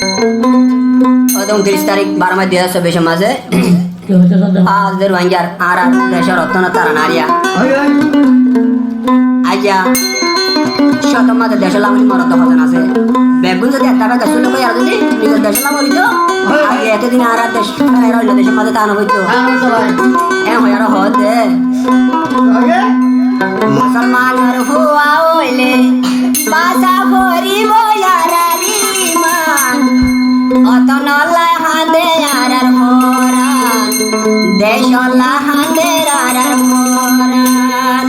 29 তারিখ 12 মাস 2024 মাসে আজদের ওয়াঙ্গার আর দেশের রত্ন তারা নারিয়া আইয়া শত মাসে দেশের লামনি মরত হজন আছে বেগুন যদি একটা বেকা শুনে কই আর যদি নিজের দেশের লাম হইতো আগে এতদিন আর দেশ রইল দেশের মাঝে তানো হইতো হইয়ার হতে মুসলমানের হুয়া হইলে বাসা ভরি বয়ারারি মান অতনলা হাঁদে আর মরান দেশলা হাঁদে আর মরান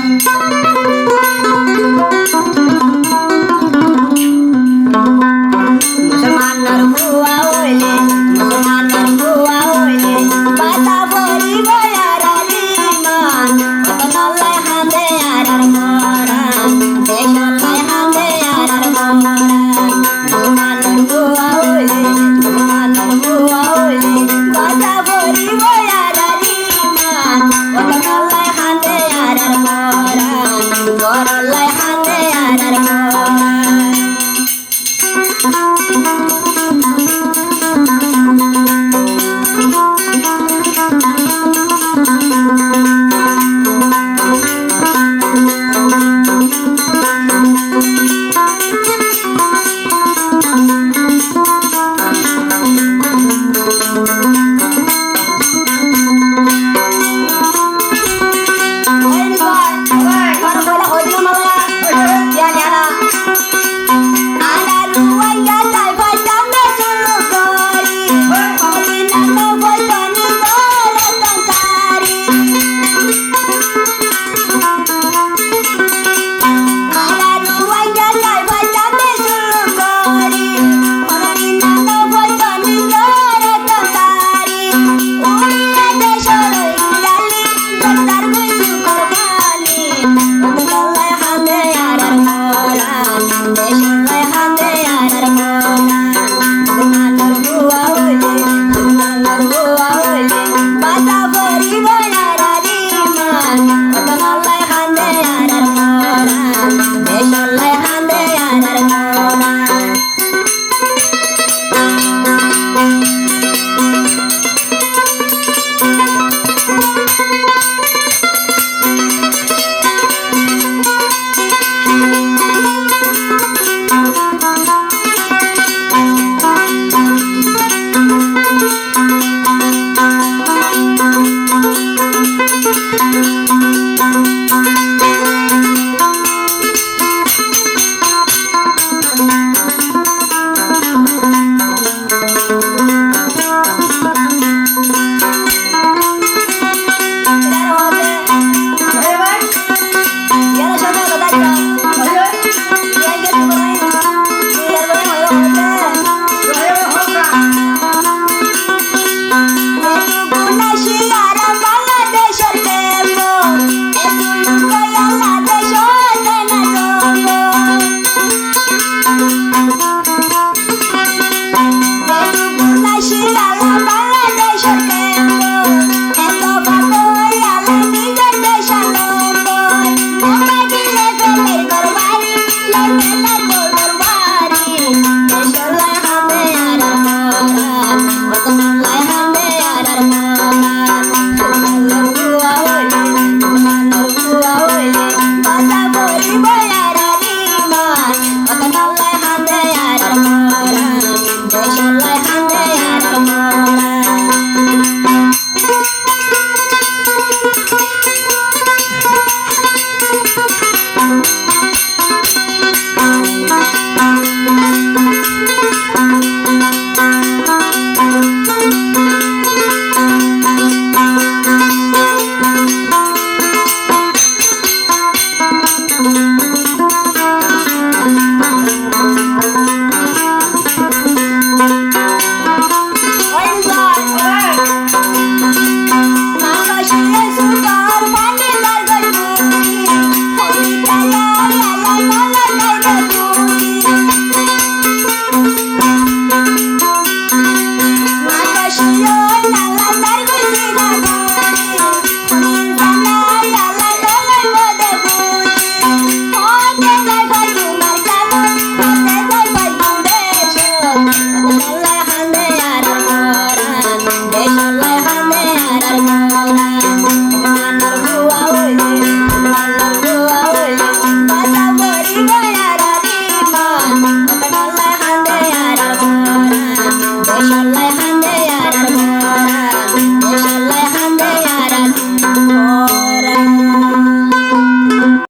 মুসলমানের হুয়া হইলে বাসা ভরি বয়ারারি মান অতনলা হাঁদে আর মরান দেশলা হাঁদে আর মরান মুসলমানের হুয়া হইলে বাসা ভরি বয়ারারি মান অতনলা হাঁদে আর মরান গরলা হাঁদে আর Moran Ada luar yang tak baca আল্লাহ